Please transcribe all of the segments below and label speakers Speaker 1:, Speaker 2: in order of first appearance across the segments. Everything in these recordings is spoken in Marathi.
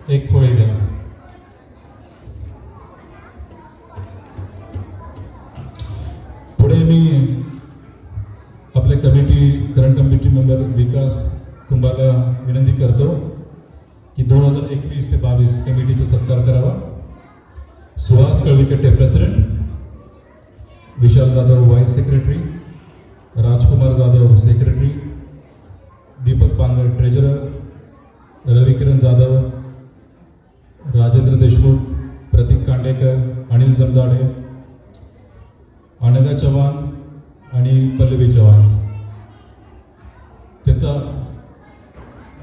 Speaker 1: एक फळे द्या. पुढे मी आपले करंट कमिटी मेंबर विकास कुंभारला विनंती करतो की 2021 ते 22 कमिटीचा सत्कार करावा. सुहास कळविकट्टे प्रेसिडेंट, विशाल जाधव व्हाईस सेक्रेटरी, राजकुमार जाधव सेक्रेटरी, दीपक पांगळ ट्रेजरर, रविकिरण जाधव, राजेंद्र देशमुख, प्रतीक कांडेकर, अनिल जमदाडे, अनघा चव्हाण आणि पल्लवी चव्हाण. त्याचा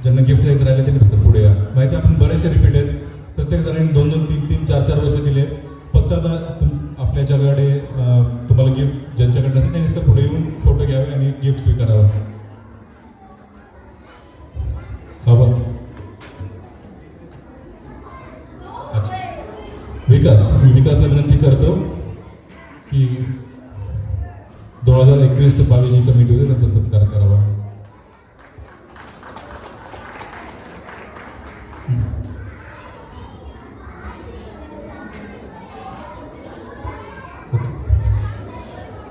Speaker 1: ज्यांना गिफ्ट द्यायचं राहिलं त्यांनी फक्त पुढे या. माहिती आपण बरेचसे रिपीट आहेत, प्रत्येक जणांनी 2-2, 3-3, 4-4 वर्ष दिले. फक्त आता आपल्या ज्याकडे तुम्हाला गिफ्ट ज्यांच्याकडे नसेल त्यांनी फक्त पुढे येऊन फोटो घ्यावे आणि गिफ्ट स्वीकारावं. हा बस. विकासला विनंती करतो की 2021 ते 22 जी कमिटी होती त्यांचा सत्कार करावा.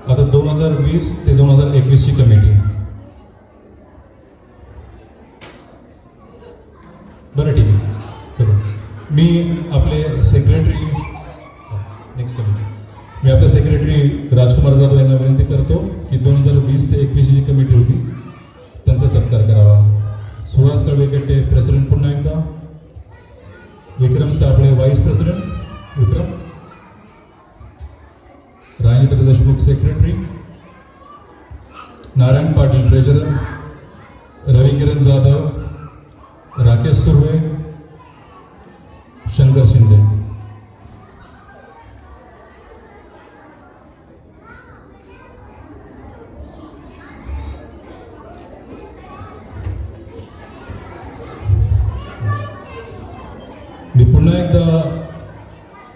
Speaker 1: आता 2020 ते 2021 ची कमिटी. बरं ठीक आहे, करू. मी आपले सेक्रेटरी राजकुमार जाधव यांना विनंती करतो की 2020 ते 21 जी कमिटी होती त्यांचा सत्कार करावा. सुहास कळविकट्टे प्रेसिडेंट पुन्हा एकदा, विक्रम साबळे व्हाईस प्रेसिडेंट, विक्रम, राजेंद्र देशमुख सेक्रेटरी, नारायण पाटील ट्रेजरर, रविकिरण जाधव, राकेश सुर्वे, शंकर शिंदे. मी पुन्हा एकदा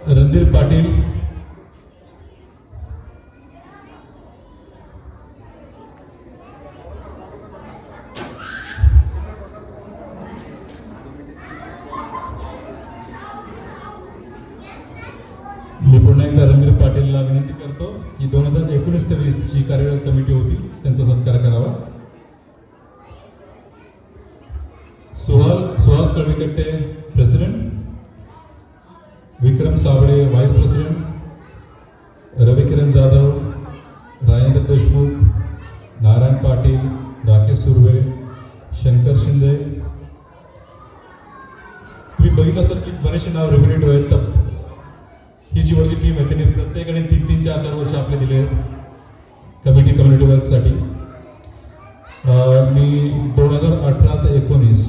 Speaker 1: रणधीर पाटील, पाटीलला विनंती करतो की 2019 ते 20 ची कार्यरत कमिटी होती त्यांचा सत्कार करावा. सुहास कळविकट्टे प्रेसिडेंट, विक्रम साबळे व्हाईस प्रेसिडेंट, रविकिरण जाधव, राजेंद्र देशमुख, नारायण पाटील, राकेश सुर्वे, शंकर शिंदे. तुम्ही बघितलं असेल की बरेचसे नाव रिपीटेड आहेत. तर ही जी वर्षी टीम आहे त्यांनी प्रत्येकाने 3-3, 4-4 वर्ष आपले दिले कम्युनिटी वर्कसाठी. मी 2018 ते 19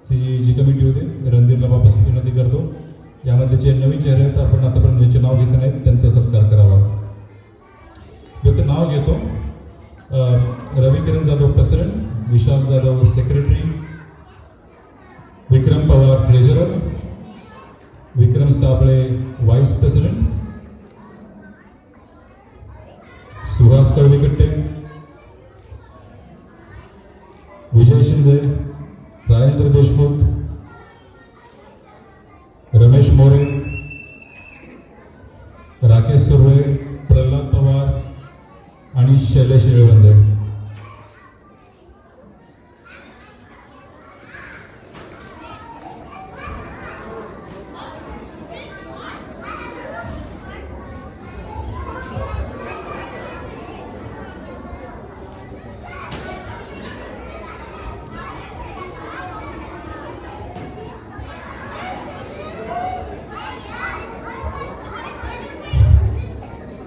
Speaker 1: ची जी कमिटी होती रणधीरला वापस विनंती करतो. यामध्ये जे नवीन चेहरे आहेत आपण आतापर्यंत ज्यांचे नाव घेतले नाहीत त्यांचा सत्कार करावा. व्यक्त नाव घेतो. रविकिरण जाधव प्रेसिडेंट, विशाल जाधव सेक्रेटरी, विक्रम पवार ट्रेजरर, विक्रम साबळे व्हाईस प्रेसिडेंट, सुहास कळविकट्टे, विजय शिंदे, राजेंद्र देशमुख, रमेश मोरे, राकेश सुर्वे, प्रल्हाद पवार आणि शैलेश येळवंदे.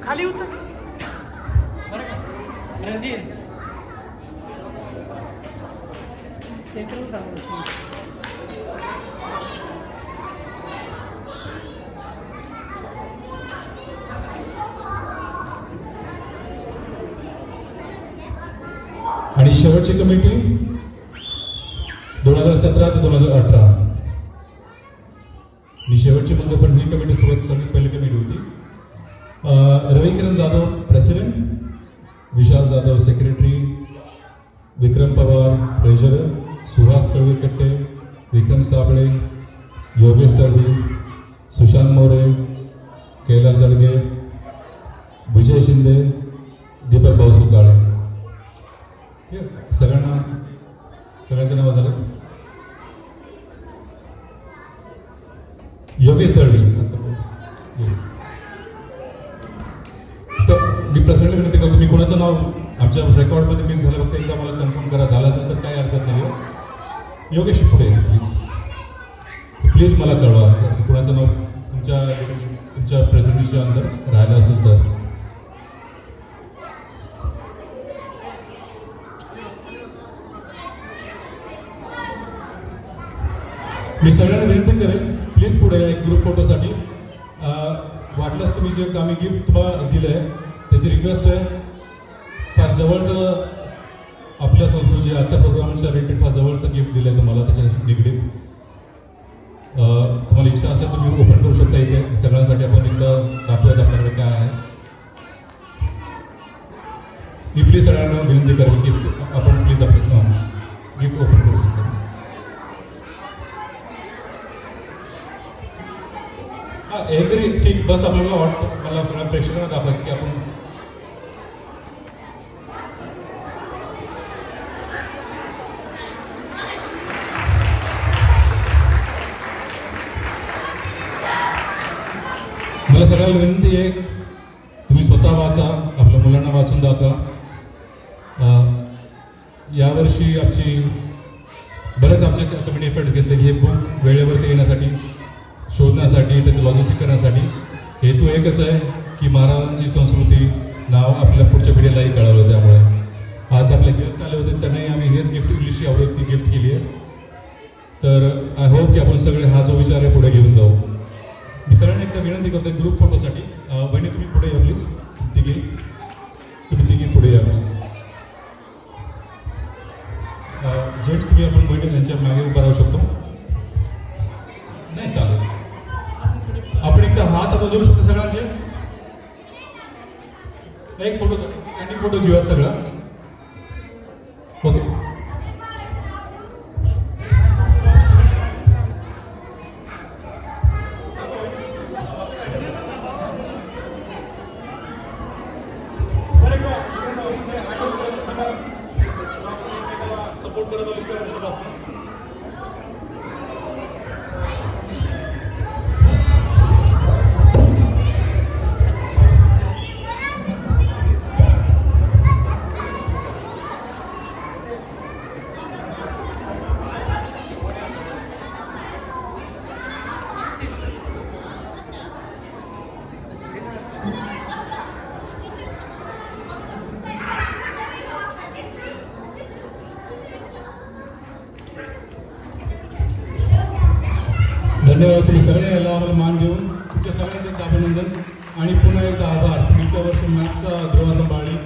Speaker 2: खाली उतर बरं का रणधीर
Speaker 1: आणि शेवटची कमिटी 2017 ते 2018. मी शेवटची म्हणजे पण ही कमिटी सुरुवात पहिली कमिटी होती. रविकिरण जाधव प्रेसिडेंट, विशाल जाधव सेक्रेटरी, विक्रम पवार ट्रेजरर, सुहास कळविकट्टे, विक्रम साबळे, योगेश दळवी, सुशांत मोरे, कैलास दडगे, विजय शिंदे, दीपक भाऊ सुकाळे. सगळ्यांचे नाव झालं. योगेश दळवी. तर मी प्रसन्न विनंती करतो, मी कोणाचं नाव आमच्या रेकॉर्डमध्ये मिस झालं फक्त एकदा मला कन्फर्म करा, झालं असेल तर काही हरकत नाही. योगेश पुढे प्लीज मला कळवा कोणाचं नाव तुमच्या प्रेझेंटेशनच्या अंदर राहिलं असेल तर. मी सगळ्यांना विनंती करेन प्लीज पुढे एक ग्रुप फोटोसाठी. वाटलंच तुम्ही जे आम्ही गिफ्ट तुम्हाला दिलं आहे त्याची रिक्वेस्ट आहे, फार जवळचं आपल्या संस्कृती आजच्या प्रोग्रामच्या रिलेटेड फार जवळचं गिफ्ट दिलं आहे तुम्हाला, त्याच्या निगडीत तुम्हाला इच्छा असेल तुम्ही ओपन करू शकता. इथे सगळ्यांसाठी आपण एकदा दाखवूयात आपल्याकडे काय आहे. मी प्लीज सगळ्यांना विनंती करेन की आपण प्लीज आपलं गिफ्ट ओपन करू शकता. हां, एक जरी ठीक बस आपल्याला वाटतं, मला सगळ्या प्रेक्षकांना दाखवायचं की आपण मला सगळ्यांना विनंती आहे तुम्ही स्वतः वाचा, आपल्या मुलांना वाचून दाखवा. यावर्षी बरेच आमच्या कमिटी एफर्ट घेतले की हे बुक वेळेवरती येण्यासाठी, शोधण्यासाठी, त्याचं लॉजिस्टिक करण्यासाठी. हेतू एकच आहे की महाराजांची संस्कृती नाव आपल्या पुढच्या पिढीलाही कळवलं. त्यामुळे आज आपले गेस्ट आले होते, त्यांनाही आम्ही हेच गिफ्ट, इंग्लिशची आवृत्ती गिफ्ट केली आहे. तर आय होप की आपण सगळे हा जो विचार आहे पुढे घेऊन जाऊ. मी सगळ्यांना एकदा विनंती करतो ग्रुप फोटोसाठी. बहिणी तुम्ही पुढे या प्लीज, तुम्ही तिघी पुढे या प्लीज. जेंट्स तुम्ही आपण बहिणी यांच्या मागे उभं राहू शकतो. नाही चालेल, आपण एकदा हात बदलू शकतो सगळ्यांचे. एक फोटो स्टँडिंग फोटो घेऊया सगळा. ओके, सपोर्ट करत आलो इतक्या वर्षापासून. धन्यवाद, तुम्ही सगळे याला आम्हाला मान देऊन तुमच्या सगळ्यांचं एक अभिनंदन आणि पुन्हा एकदा आभार. तुम्ही इतक्या वर्ष मॅपचा धुरा सांभाळली,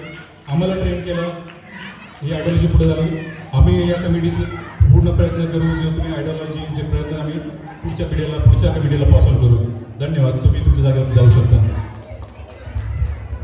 Speaker 1: आम्हाला ट्रेन केलं, ही आयडिओलॉजी पुढे झाली. आम्ही या कमिटीचे पूर्ण प्रयत्न करू, जे तुम्ही आयडिओलॉजी जे प्रयत्न आम्ही पुढच्या पिढीला, पुढच्या कमिटीला पास ऑन करू. धन्यवाद, तुम्ही तुमच्या जागेवर जाऊ शकता.